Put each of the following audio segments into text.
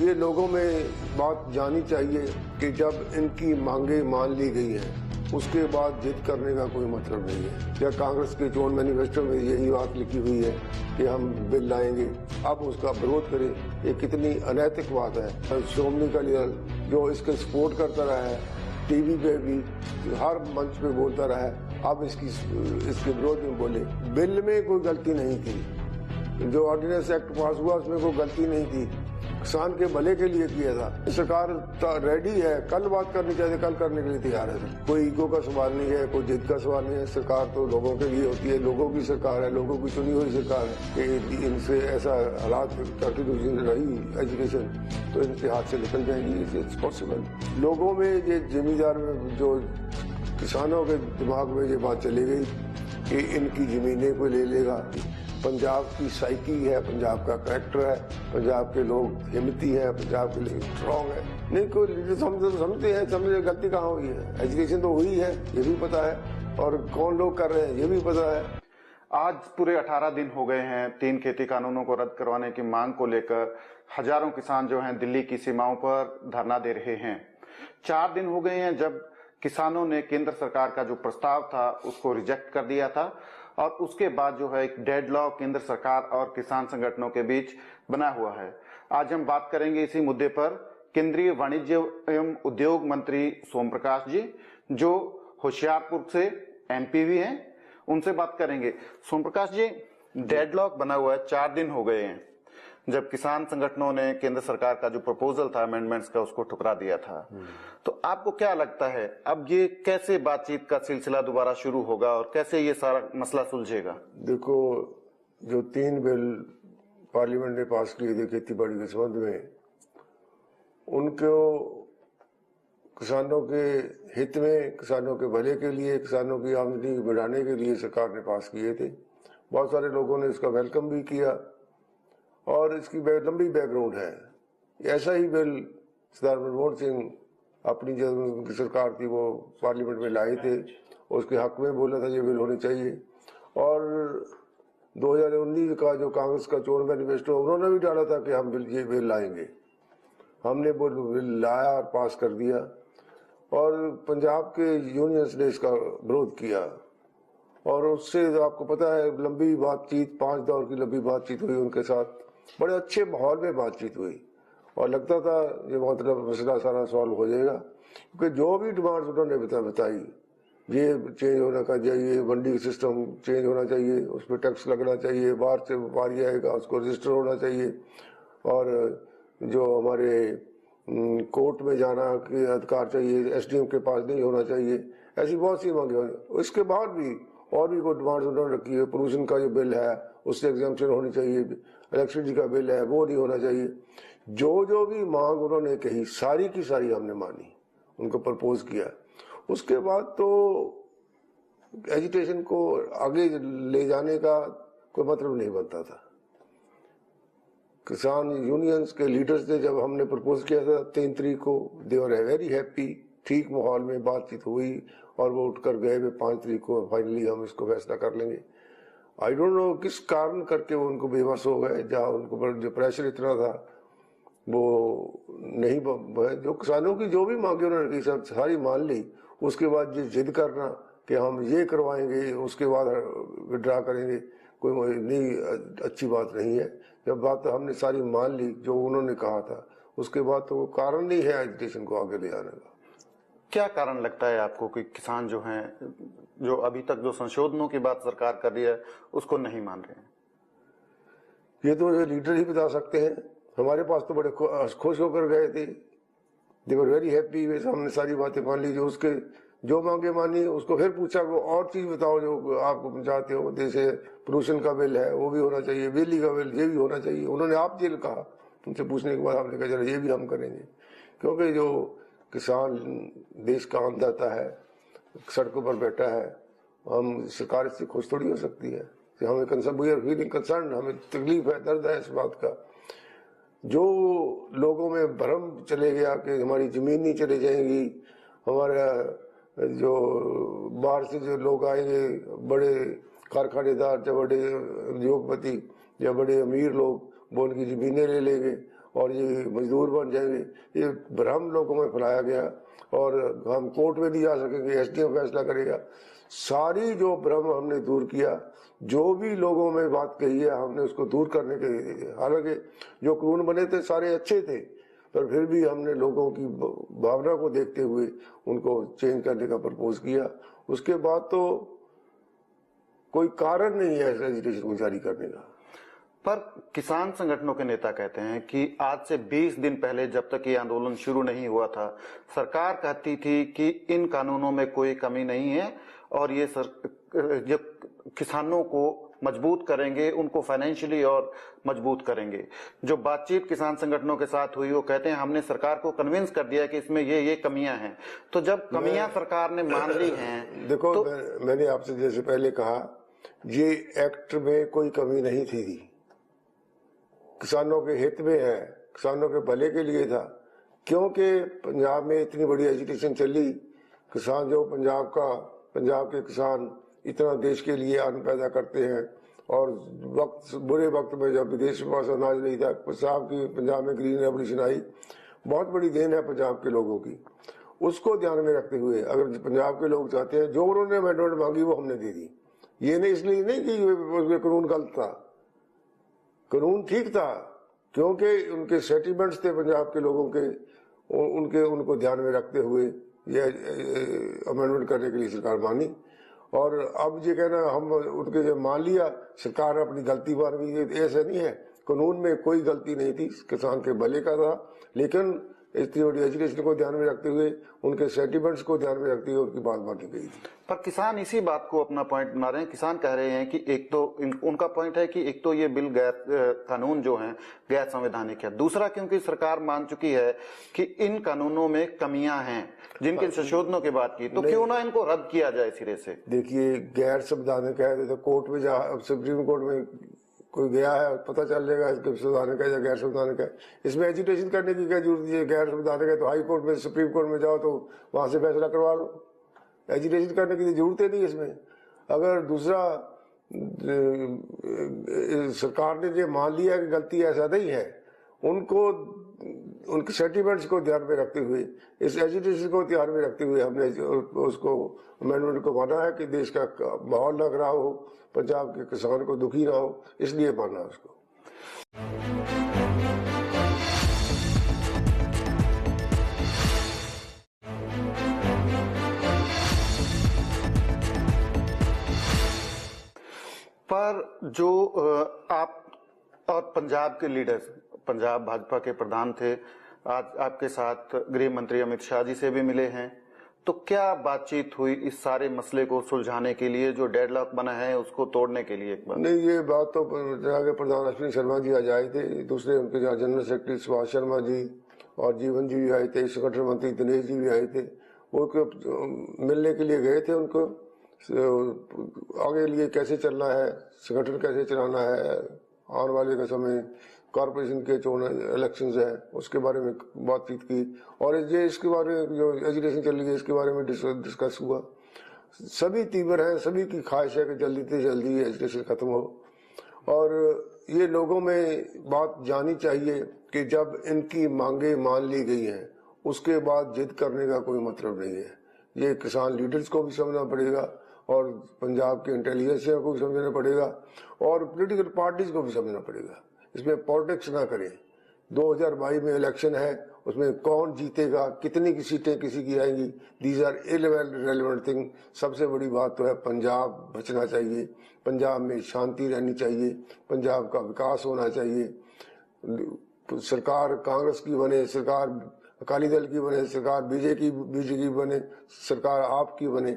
ये लोगों में बात जानी चाहिए कि जब इनकी मांगे मान ली गई हैं उसके बाद जिद करने का कोई मतलब नहीं है। क्या कांग्रेस के चोन मैनिफेस्टो में यही बात लिखी हुई है कि हम बिल लाएंगे, अब उसका विरोध करें, ये कितनी अनैतिक बात है। श्रोमणी अकाली दल जो इसके सपोर्ट करता रहा है, टीवी पे भी हर मंच पे बोलता रहा है, अब इसके विरोध में बोले। बिल में कोई गलती नहीं थी, जो ऑर्डिनेंस एक्ट पास हुआ उसमें कोई गलती नहीं थी, किसान के भले के लिए किया था। सरकार रेडी है, कल बात करनी चाहिए, कल करने के लिए तैयार है। कोई ईगो का सवाल नहीं है, कोई जिद का सवाल नहीं है। सरकार तो लोगों के लिए होती है, लोगों की सरकार है, लोगों की चुनी हुई सरकार है। कि इनसे ऐसा हालात कंटिन्यू रही एजुकेशन तो इनके हाथ से निकल जाएगी, इट्स पॉसिबल। लोगों में ये जमींदार में जो किसानों के दिमाग में ये बात चली गई कि इनकी जमीनें कोई ले लेगा। पंजाब की साइकी है, पंजाब का कैरेक्टर है, पंजाब के लोग हिम्मती है, पंजाब के लोग स्ट्रॉन्ग है। नहीं कोई समझते हैं, समझे गलती कहाँ हुई है। एजुकेशन तो हुई है, ये भी पता है, और कौन लोग कर रहे हैं ये भी पता है। आज पूरे 18 दिन हो गए हैं 3 खेती कानूनों को रद्द करवाने की मांग को लेकर हजारों किसान जो हैं दिल्ली की सीमाओं पर धरना दे रहे हैं। 4 दिन हो गए हैं जब किसानों ने केंद्र सरकार का जो प्रस्ताव था उसको रिजेक्ट कर दिया था, और उसके बाद जो है एक डेडलॉक केंद्र सरकार और किसान संगठनों के बीच बना हुआ है। आज हम बात करेंगे इसी मुद्दे पर केंद्रीय वाणिज्य एवं उद्योग मंत्री सोम प्रकाश जी, जो होशियारपुर से एमपी भी हैं, उनसे बात करेंगे। सोम प्रकाश जी, डेडलॉक बना हुआ है, 4 दिन हो गए हैं जब किसान संगठनों ने केंद्र सरकार का जो प्रपोजल था अमेंडमेंट्स का उसको ठुकरा दिया था। तो आपको क्या लगता है अब ये कैसे बातचीत का सिलसिला दोबारा शुरू होगा और कैसे ये सारा मसला सुलझेगा? देखो, जो 3 बिल पार्लियामेंट ने पास किए थे खेती बाड़ी के संबंध में, उनको किसानों के हित में, किसानों के भले के लिए, किसानों की आमदनी बढ़ाने के लिए सरकार ने पास किए थे। बहुत सारे लोगों ने इसका वेलकम भी किया और इसकी लंबी बैकग्राउंड है। ऐसा ही बिल सरदार मनमोहन सिंह अपनी जब उनकी सरकार थी वो पार्लियामेंट में लाए थे, उसके हक में बोला था ये बिल होने चाहिए। और 2019 का जो कांग्रेस का चोन मैनिफेस्टो, उन्होंने भी डाला था कि हम ये बिल लाएंगे। हमने वो बिल लाया और पास कर दिया, और पंजाब के यूनियंस ने इसका विरोध किया। और उससे आपको पता है लंबी बातचीत, 5 दौर की लंबी बातचीत हुई उनके साथ, बड़े अच्छे माहौल में बातचीत हुई, और लगता था ये मतलब मसला सारा सॉल्व हो जाएगा। क्योंकि जो भी डिमांड्स उन्होंने बताई, ये चेंज होना चाहिए, मंडी सिस्टम चेंज होना चाहिए, उस पर टैक्स लगना चाहिए, बाहर से व्यापारी आएगा उसको रजिस्टर होना चाहिए, और जो हमारे कोर्ट में जाना के अधिकार चाहिए, एसडीएम के पास नहीं होना चाहिए, ऐसी बहुत सी मांगे होंगी। इसके बाद भी और भी कोई डिमांड्स उन्होंने रखी है। पोल्यूशन का जो बिल है उससे एग्जाम्पशन होनी चाहिए, इलेक्ट्रिसिटी का बिल है वो नहीं होना चाहिए। जो भी मांग उन्होंने कही सारी की सारी हमने मानी, उनको प्रपोज किया। उसके बाद तो एजुटेशन को आगे ले जाने का कोई मतलब नहीं बनता था। किसान यूनियंस के लीडर्स ने जब हमने प्रपोज किया था 3 तारीख को, दे वर वेरी हैप्पी, ठीक माहौल में बातचीत हुई और वो उठकर गए 5 तारीख को फाइनली हम इसको फैसला कर लेंगे। आई डोंट नो किस कारण करके वो उनको बेबस हो गए, जहाँ उनको पर जो प्रेशर इतना था वो नहीं, जो किसानों की जो भी मांगे उन्होंने सब सारी मान ली। उसके बाद जो जिद करना कि हम ये करवाएंगे उसके बाद विड्रा करेंगे, कोई नहीं, अच्छी बात नहीं है। जब बात हमने सारी मान ली जो उन्होंने कहा था, उसके बाद तो वो कारण नहीं है एजुकेशन को आगे ले जाने का। क्या कारण लगता है आपको कि किसान जो हैं, जो अभी तक जो संशोधनों की बात सरकार कर रही है उसको नहीं मान रहे हैं? ये तो ये लीडर ही बता सकते हैं। हमारे पास तो बड़े खुश होकर गए थे, दे वर वेरी हैप्पी। वैसे हमने सारी बातें मान ली, जो उसके जो मांगे मानी। उसको फिर पूछा वो और चीज बताओ जो आपको चाहते हो, जैसे पोल्यूशन का बिल है वो भी होना चाहिए, बिजली का बिल ये भी होना चाहिए। उन्होंने आप जेल कहा, उनसे पूछने के बाद हमने कहा चलो ये भी हम करेंगे। क्योंकि जो किसान देश का अन्नदाता है, सड़कों पर बैठा है, हम सरकार इससे खुश थोड़ी हो सकती है। हमें कंसर्न, हमें तकलीफ है, दर्द है इस बात का। जो लोगों में भ्रम चले गया कि हमारी जमीन नहीं चली जाएगी, हमारा जो बाहर से जो लोग आएंगे, बड़े कारखानेदार या बड़े उद्योगपति या बड़े अमीर लोग, वो उनकी जमीनें ले लेंगे और ये मजदूर बन जाएंगे, ये भ्रम लोगों में फैलाया गया और हम कोर्ट में नहीं जा सकेंगे, एसडीएम फैसला करेगा। सारी जो भ्रम हमने दूर किया, जो भी लोगों में बात कही है हमने उसको दूर करने के, हालांकि जो कानून बने थे सारे अच्छे थे, पर फिर भी हमने लोगों की भावना को देखते हुए उनको चेंज करने का प्रपोज किया। उसके बाद तो कोई कारण नहीं है एजुकेशन को जारी करने का। पर किसान संगठनों के नेता कहते हैं कि आज से 20 दिन पहले, जब तक ये आंदोलन शुरू नहीं हुआ था, सरकार कहती थी कि इन कानूनों में कोई कमी नहीं है और ये जो किसानों को मजबूत करेंगे, उनको फाइनेंशियली और मजबूत करेंगे। जो बातचीत किसान संगठनों के साथ हुई, वो कहते हैं हमने सरकार को कन्विंस कर दिया कि इसमें ये कमियां हैं। तो जब कमियां सरकार ने मान ली हैं, देखो तो मैंने आपसे जैसे पहले कहा, ये एक्ट में कोई कमी नहीं थी, किसानों के हित में है, किसानों के भले के लिए था। क्योंकि पंजाब में इतनी बड़ी एजुटेशन चली, किसान जो पंजाब के किसान इतना देश के लिए अन्न पैदा करते हैं, और बुरे वक्त में जब विदेश में पास अनाज नहीं था, पंजाब में ग्रीन रेवोल्यूशन आई, बहुत बड़ी देन है पंजाब के लोगों की। उसको ध्यान में रखते हुए अगर पंजाब के लोग चाहते हैं, जो उन्होंने अमेंडमेंट मांगी वो हमने दे दी। ये नहीं इसलिए नहीं कि कानून गलत था, कानून ठीक था, क्योंकि उनके सेटलमेंट्स थे पंजाब के लोगों के, उनको ध्यान में रखते हुए ये अमेंडमेंट करने के लिए सरकार मानी। और अब ये कहना हम उनके जब मान लिया, सरकार अपनी गलती मान गई, ऐसा नहीं है। कानून में कोई गलती नहीं थी, किसान के भले का था, लेकिन इतनी बड़ी एजुकेशन को ध्यान में रखते हुए, उनके सेटलमेंट्स को ध्यान में रखते हुए उनकी बात मानी गई थी। पर किसान इसी बात को अपना पॉइंट बना रहे हैं। किसान कह रहे हैं कि एक तो उनका पॉइंट है कि एक तो ये बिल कानून जो है गैर संवैधानिक है, दूसरा क्योंकि सरकार मान चुकी है कि इन कानूनों में कमियां हैं जिनके संशोधनों की बात की, तो क्यों ना इनको रद्द किया जाए सिरे से। देखिए, गैर संवैधानिक है तो कोर्ट में सुप्रीम कोर्ट में कोई गया है, पता चल जाएगा इसके संवैधानिक है या गैर संवैधानिक है। इसमें एजुटेशन करने की क्या जरूरत है? गैर संवैधानिक है तो हाई कोर्ट में, सुप्रीम कोर्ट में जाओ तो वहां से फैसला करवा लो। एजुटेशन करने की जरूरत ही नहीं इसमें। अगर दूसरा सरकार ने जो मान लिया कि गलती ऐसा नहीं है, उनके सेटलमेंट्स को ध्यान में रखते हुए, इस एजुटेशन को ध्यान में रखते हुए हमने उसको अमेंडमेंट को माना है कि देश का माहौल न खराब हो, पंजाब के किसान को दुखी ना हो, इसलिए माना उसको। पर जो आप और पंजाब के लीडर्स, पंजाब भाजपा के प्रधान थे, आज आपके साथ गृह मंत्री अमित शाह जी से भी मिले हैं, तो क्या बातचीत हुई इस सारे मसले को सुलझाने के लिए, जो डेडलॉक बना है उसको तोड़ने के लिए? एक बार नहीं, ये बात तो प्रधान अश्विनी शर्मा जी आज आए थे, दूसरे उनके जनरल सेक्रेटरी सुभाष शर्मा जी और जीवन जी भी आए थे, संगठन मंत्री दिनेश जी भी आए थे। वो मिलने के लिए गए थे, उनको आगे लिए कैसे चलना है, संगठन कैसे चलाना है, आने वाले का समय कॉर्पोरेशन के चुनाव इलेक्शंस है उसके बारे में बातचीत की, और ये इसके बारे में जो एजुकेशन चल रही है इसके बारे में डिस्कस हुआ। सभी तीव्र हैं, सभी की ख्वाहिश है कि जल्दी से जल्दी एजुकेशन खत्म हो, और ये लोगों में बात जानी चाहिए कि जब इनकी मांगे मान ली गई हैं उसके बाद जिद करने का कोई मतलब नहीं है। ये किसान लीडर्स को भी समझना पड़ेगा और पंजाब के इंटेलिजेंस को भी समझना पड़ेगा और पॉलिटिकल पार्टीज को भी समझना पड़ेगा। इसमें पॉलिटिक्स ना करें। 2022 में इलेक्शन है, उसमें कौन जीतेगा, कितनी की सीटें किसी की आएंगी, दीज आर इररिलेवेंट थिंग। सबसे बड़ी बात तो है पंजाब बचना चाहिए, पंजाब में शांति रहनी चाहिए, पंजाब का विकास होना चाहिए। सरकार कांग्रेस की बने, सरकार अकाली दल की बने, सरकार बीजेपी की बने, सरकार आपकी बने,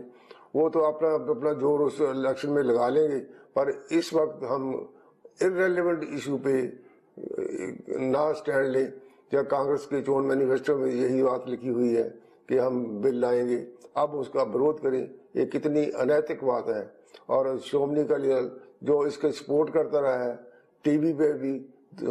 वो तो अपना जोर उस इलेक्शन में लगा लेंगे, पर इस वक्त हम इररिलेवेंट इशू पे ना स्टैंड लें। जब कांग्रेस के चोन मैनिफेस्टो में यही बात लिखी हुई है कि हम बिल लाएंगे, अब उसका विरोध करें, ये कितनी अनैतिक बात है। और श्रोमणी अकाली दल जो इसके सपोर्ट करता रहा है, टीवी पे भी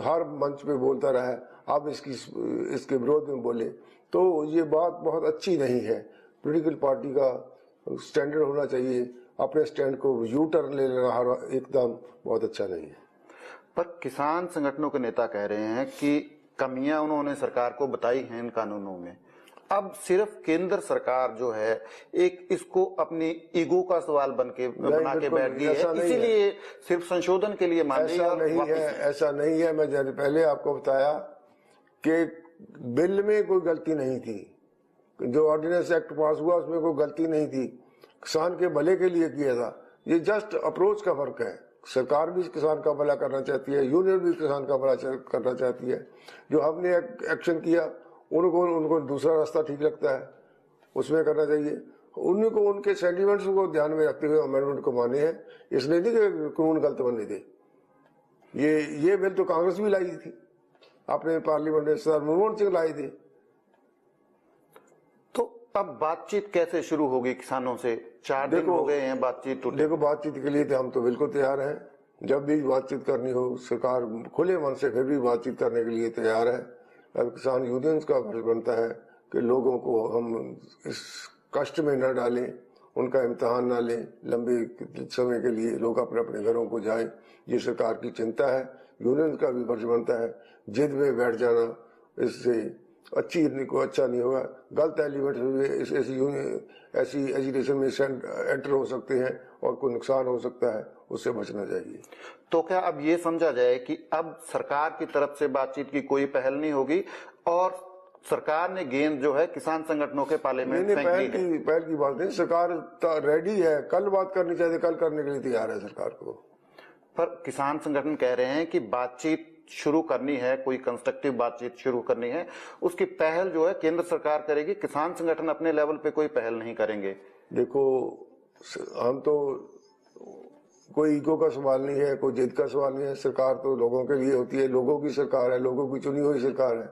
हर मंच पे बोलता रहा है, अब इसके विरोध में बोले, तो ये बात बहुत अच्छी नहीं है। पॉलिटिकल पार्टी का स्टैंडर्ड होना चाहिए, अपने स्टैंड को यू टर्न ले लेना एकदम बहुत अच्छा नहीं है। पर किसान संगठनों के नेता कह रहे हैं कि कमियां उन्होंने सरकार को बताई हैं इन कानूनों में, अब सिर्फ केंद्र सरकार जो है एक इसको अपनी ईगो का सवाल बना के बैठ गई है, इसीलिए सिर्फ संशोधन के लिए मान रही है। ऐसा नहीं है। मैं पहले आपको बताया कि बिल में कोई गलती नहीं थी, जो ऑर्डिनेंस एक्ट पास हुआ उसमें कोई गलती नहीं थी, किसान के भले के लिए किया था। ये जस्ट अप्रोच का फर्क है। सरकार भी किसान का भला करना चाहती है, यूनियन भी किसान का भला करना चाहती है। जो हमने एक्शन किया उनको दूसरा रास्ता ठीक लगता है, उसमें करना चाहिए। उन्हीं को उनके सेंटिमेंट्स को ध्यान में रखते हुए अमेंडमेंट को माने हैं, इसलिए नहीं कि कानून गलत बनने थे। ये बिल तो कांग्रेस भी लाई थी, अपने पार्लियामेंट में सर मनमोहन सिंह लाए थे। तो अब बातचीत कैसे शुरू होगी किसानों से? 4 दिन हो गए हैं बातचीत टूटे। देखो, बातचीत के लिए तो हम तो बिल्कुल तैयार हैं। जब भी बातचीत करनी हो, सरकार खुले मन से फिर भी बातचीत करने के लिए तैयार है। अब किसान यूनियंस का फर्ज बनता है कि लोगों को हम इस कष्ट में न डालें, उनका इम्तिहान न लें। लंबे समय के लिए लोग अपने अपने घरों को जाएं, ये सरकार की चिंता है। यूनियंस का भी फर्ज बनता है। जिद में बैठ जाना इससे अच्छा नहीं होगा। गलत एलिमेंट ऐसी एजुकेशन में एंटर हो सकते हैं और कोई नुकसान हो सकता है, उससे बचना चाहिए। तो क्या अब ये समझा जाए कि अब सरकार की तरफ से बातचीत की कोई पहल नहीं होगी और सरकार ने गेंद जो है किसान संगठनों के पाले में फेंक दी है? पहल की बात नहीं, सरकार रेडी है। कल बात करनी चाहिए, कल करने के लिए तैयार है सरकार को। पर किसान संगठन कह रहे हैं कि बातचीत शुरू करनी है, कोई कंस्ट्रक्टिव बातचीत शुरू करनी है, उसकी पहल जो है केंद्र सरकार करेगी, किसान संगठन अपने लेवल पे कोई पहल नहीं करेंगे। देखो, हम तो कोई ईगो का सवाल नहीं है, कोई जिद का सवाल नहीं है। सरकार तो लोगों के लिए होती है, लोगों की सरकार है, लोगों की चुनी हुई सरकार है।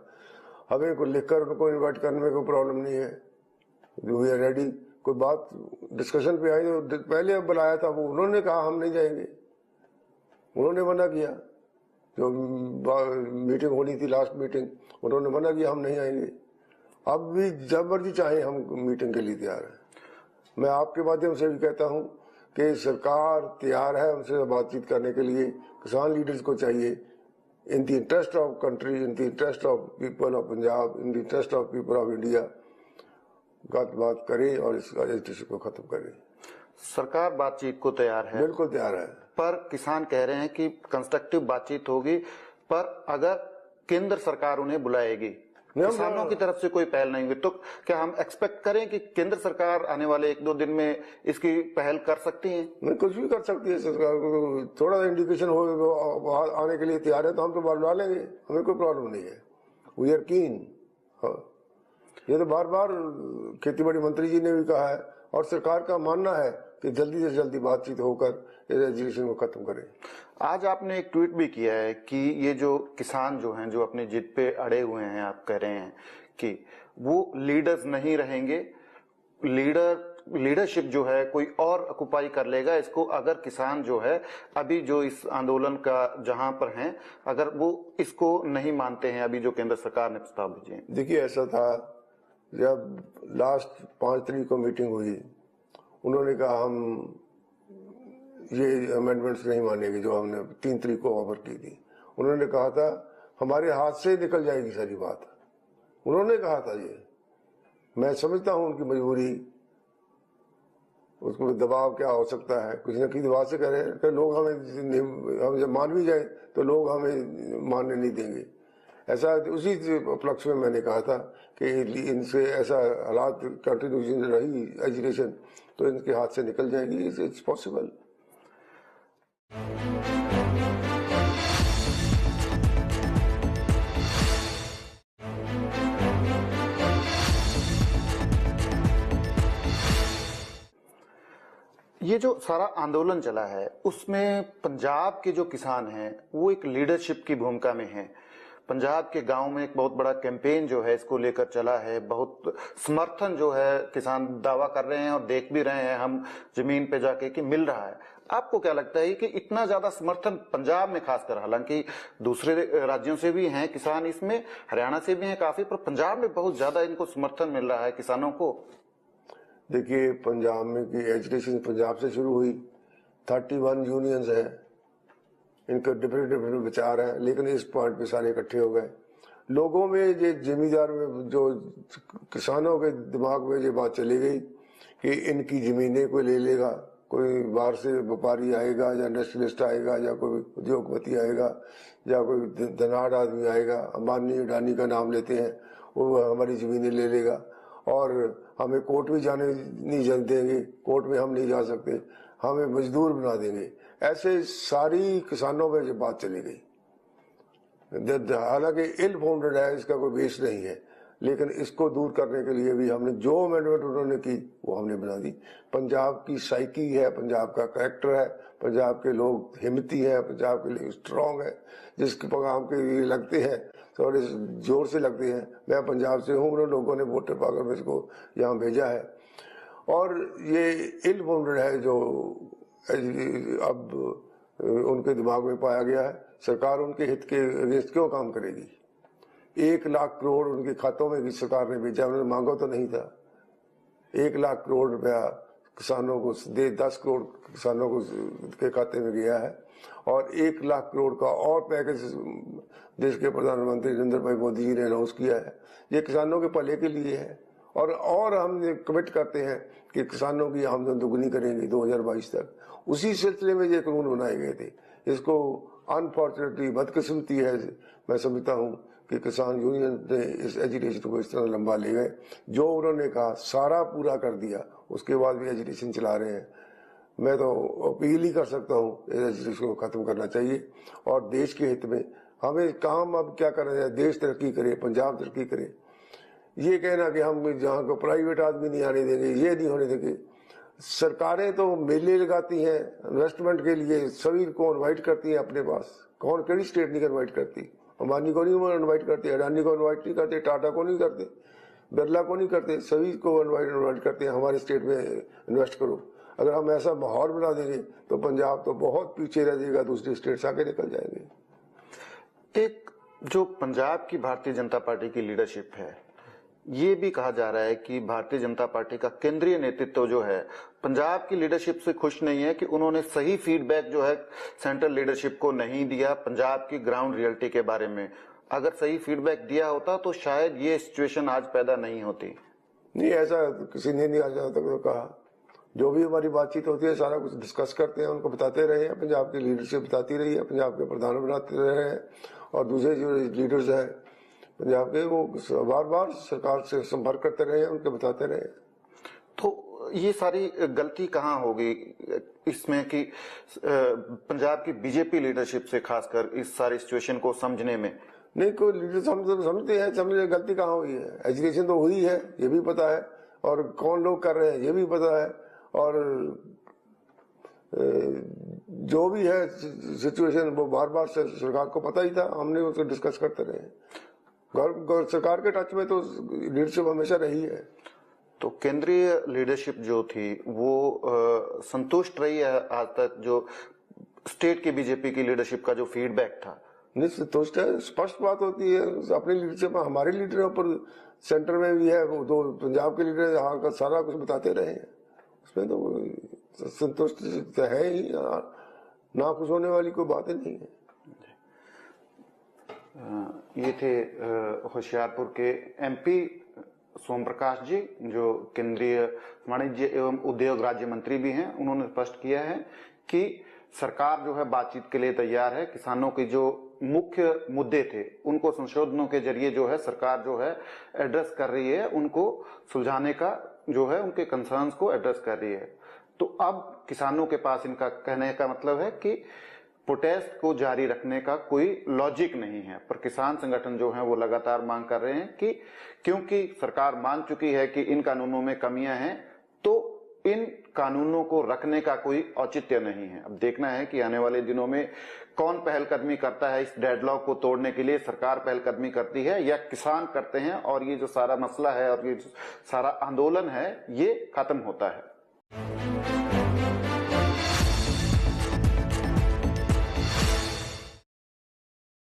हमें को लिखकर उनको इन्वाइट करने में कोई प्रॉब्लम नहीं है। We are ready. कोई बात डिस्कशन पे आई तो पहले बुलाया था, वो उन्होंने कहा हम नहीं जाएंगे, उन्होंने मना किया। जो मीटिंग होनी थी, लास्ट मीटिंग, उन्होंने मना किया हम नहीं आएंगे। अब भी जब मर्जी चाहे हम मीटिंग के लिए तैयार है। मैं आपके माध्यम से भी कहता हूं कि सरकार तैयार है उनसे बातचीत करने के लिए। किसान लीडर्स को चाहिए, in the interest of country, in the interest of people of Punjab, in the interest of people of India, बात करें और इस एजिटेशन को खत्म करें। सरकार बातचीत को तैयार है, बिल्कुल तैयार है। पर किसान कह रहे हैं कि कंस्ट्रक्टिव बातचीत होगी, पर अगर केंद्र सरकार उन्हें बुलाएगी, किसानों की तरफ से कोई पहल नहीं हुई, तो क्या हम एक्सपेक्ट करें कि केंद्र सरकार आने वाले 1-2 दिन में इसकी पहल कर सकती है? नहीं, कुछ भी कर सकती है सरकार को। थोड़ा सा इंडिकेशन हो आने के लिए तैयार है तो हम तो बुला लेंगे, हमें कोई प्रॉब्लम नहीं है। वी आर कीन। ये तो बार बार खेती बाड़ी मंत्री जी ने भी कहा है और सरकार का मानना है कि जल्दी से जल्दी बातचीत होकर इस एजुकेशन को खत्म करें। आज आपने एक ट्वीट भी किया है कि ये जो किसान जो हैं, जो अपनी जिद पे अड़े हुए हैं, आप कह रहे हैं कि वो लीडर्स नहीं रहेंगे, लीडरशिप जो है कोई और ऑक्युपाई कर लेगा इसको, अगर किसान जो है अभी जो इस आंदोलन का जहां पर हैं, अगर वो इसको नहीं मानते हैं, अभी जो केंद्र सरकार ने प्रस्ताव भेजे। देखिए, ऐसा था जब लास्ट 5 तारीख को मीटिंग हुई, उन्होंने कहा हम ये अमेंडमेंट्स नहीं मानेंगे जो हमने 3 तारीख को ऑफर की थी। उन्होंने कहा था हमारे हाथ से निकल जाएगी सारी बात, उन्होंने कहा था। ये मैं समझता हूं उनकी मजबूरी, उसको दबाव क्या हो सकता है, कुछ न कुछ दबाव से करे कि लोग हम जब मान भी जाए तो लोग हमें मानने नहीं देंगे। ऐसा उसी उपलक्ष्य में मैंने कहा था कि इनसे ऐसा हालात कंटिन्यूशन रही एजुकेशन तो इनके हाथ से निकल जाएगी। It's possible. ये जो सारा आंदोलन चला है उसमें पंजाब के जो किसान हैं वो एक लीडरशिप की भूमिका में हैं। पंजाब के गांव में एक बहुत बड़ा कैंपेन जो है इसको लेकर चला है, बहुत समर्थन जो है किसान दावा कर रहे हैं और देख भी रहे हैं हम जमीन पे जाके कि मिल रहा है। आपको क्या लगता है कि इतना ज्यादा समर्थन पंजाब में खासकर, हालांकि दूसरे राज्यों से भी हैं किसान इसमें, हरियाणा से भी हैं काफी, पर पंजाब में बहुत ज्यादा इनको समर्थन मिल रहा है किसानों को? देखिए, पंजाब में की एजुकेशन पंजाब से शुरू हुई। 31 यूनियंस है, इनके डिफरेंट विचार हैं, लेकिन इस पॉइंट पे सारे इकट्ठे हो गए। लोगों में ये जमींदार में जो किसानों के दिमाग में ये बात चली गई कि इनकी जमीनें कोई ले लेगा, कोई बाहर से व्यापारी आएगा या इंडस्ट्रियलिस्ट आएगा या कोई उद्योगपति आएगा या कोई धनाढ़ आदमी आएगा, अंबानी अडानी का नाम लेते हैं, वो हमारी जमीनें ले लेगा और हमें कोर्ट भी जाने नहीं देंगे, कोर्ट में हम नहीं जा सकते, हमें मजदूर बना देंगे। ऐसे सारी किसानों में जो बात चली गई, हालांकि इल फाउंडेड है, इसका कोई बेस नहीं है, लेकिन इसको दूर करने के लिए भी हमने जो अमेंडमेंट उन्होंने की वो हमने बना दी। पंजाब की साइकी है, पंजाब का कैरेक्टर है, पंजाब के लोग हिम्मती है, पंजाब के लिए स्ट्रांग है, जिसके पैगाम के लिए लगते हैं थोड़े जोर से लगते हैं। मैं पंजाब से हूँ, उन लोगों ने वोटर पाकर मेरे को यहाँ भेजा है और ये इल फाउंडेड है जो अब उनके दिमाग में पाया गया है। सरकार उनके हित के अगेंस्ट क्यों काम करेगी? 1 लाख करोड़ उनके खातों में भी सरकार ने भेजा, उन्होंने मांगा तो नहीं था। 1 लाख करोड़ रुपया किसानों को दे, 10 करोड़ किसानों को के खाते में गया है और 1 लाख करोड़ का और पैकेज देश के प्रधानमंत्री नरेंद्र भाई मोदी जी ने अनाउंस किया है। ये किसानों के भले के लिए है और हम कमिट करते हैं कि किसानों की आमदन दुगनी करेंगे 2022 तक। उसी सिलसिले में ये कानून बनाए गए थे। इसको अनफॉर्चुनेटली बदकिस्मती है, मैं समझता हूँ कि किसान यूनियन ने इस एजुटेशन को इस तरह लंबा ले गए। जो उन्होंने कहा सारा पूरा कर दिया, उसके बाद भी एजुटेशन चला रहे हैं। मैं तो अपील ही कर सकता हूँ इस एजुटेशन को खत्म करना चाहिए और देश के हित में हमें काम अब क्या करना चाहिए, देश तरक्की करे, पंजाब तरक्की करे। ये कहना कि हम जहाँ को प्राइवेट आदमी नहीं आने देंगे, ये नहीं होने देंगे। सरकारें तो मेले लगाती हैं इन्वेस्टमेंट के लिए, सभी को इनवाइट करती हैं अपने पास। कौन कड़ी स्टेट नहीं इनवाइट करती? अंबानी को नहीं इनवाइट करते, अडानी को इनवाइट नहीं करते, टाटा को नहीं करते, बिरला को नहीं करते, सभी को इनवाइट करते हैं हमारे स्टेट में इन्वेस्ट करो। अगर हम ऐसा माहौल बना देंगे तो पंजाब तो बहुत पीछे रह जाएगा, दूसरे स्टेट्स आगे निकल जाएंगे। एक जो पंजाब की भारतीय जनता पार्टी की लीडरशिप है, ये भी कहा जा रहा है कि भारतीय जनता पार्टी का केंद्रीय नेतृत्व जो है पंजाब की लीडरशिप से खुश नहीं है कि उन्होंने सही फीडबैक जो है सेंट्रल लीडरशिप को नहीं दिया पंजाब की ग्राउंड रियलिटी के बारे में। अगर सही फीडबैक दिया होता तो शायद ये सिचुएशन आज पैदा नहीं होती। नहीं, ऐसा किसी ने नहीं आज तक तो कहा। जो भी हमारी बातचीत होती है सारा कुछ डिस्कस करते हैं, उनको बताते रहे हैं, पंजाब की लीडरशिप बताती रही है, पंजाब के प्रधान बनाते रहे हैं और दूसरे जो लीडर्स हैं पंजाब के वो बार बार सरकार से संपर्क करते रहे, उनके बताते रहे। तो ये सारी गलती कहाँ होगी इसमें कि पंजाब की बीजेपी लीडरशिप से खासकर इस सारी सिचुएशन को समझने में? नहीं, कोई लीडर समझते हैं, समझे गलती कहाँ हुई है। एजुकेशन तो हुई है, ये भी पता है, और कौन लोग कर रहे हैं ये भी पता है, और जो भी है सिचुएशन वो बार बार सरकार को पता ही था, हमने उसको डिस्कस करते रहे। सरकार के टच में तो लीडरशिप हमेशा रही है। तो केंद्रीय लीडरशिप जो थी वो संतुष्ट रही है आज तक? जो स्टेट की बीजेपी की लीडरशिप का जो फीडबैक था नहीं संतुष्ट है। स्पष्ट बात होती है अपनी लीडरशिप, हमारे लीडरों पर सेंटर में भी है, वो दो पंजाब के लीडर हाल का सारा कुछ बताते रहे हैं, उसमें तो संतुष्ट है ही, ना खुश होने वाली कोई बात नहीं है। ये थे होशियारपुर के एमपी सोम प्रकाश जी, जो केंद्रीय वाणिज्य एवं उद्योग राज्य मंत्री भी हैं। उन्होंने स्पष्ट किया है कि सरकार जो है बातचीत के लिए तैयार है। किसानों के जो मुख्य मुद्दे थे उनको संशोधनों के जरिए जो है सरकार जो है एड्रेस कर रही है, उनको सुलझाने का जो है उनके कंसर्न्स को एड्रेस कर रही है। तो अब किसानों के पास इनका कहने का मतलब है कि प्रोटेस्ट को जारी रखने का कोई लॉजिक नहीं है, पर किसान संगठन जो हैं वो लगातार मांग कर रहे हैं कि क्योंकि सरकार मान चुकी है कि इन कानूनों में कमियां हैं तो इन कानूनों को रखने का कोई औचित्य नहीं है। अब देखना है कि आने वाले दिनों में कौन पहलकदमी करता है इस डेडलॉक को तोड़ने के लिए। सरकार पहलकदमी करती है या किसान करते हैं, और ये जो सारा मसला है और ये जो सारा आंदोलन है ये खत्म होता है।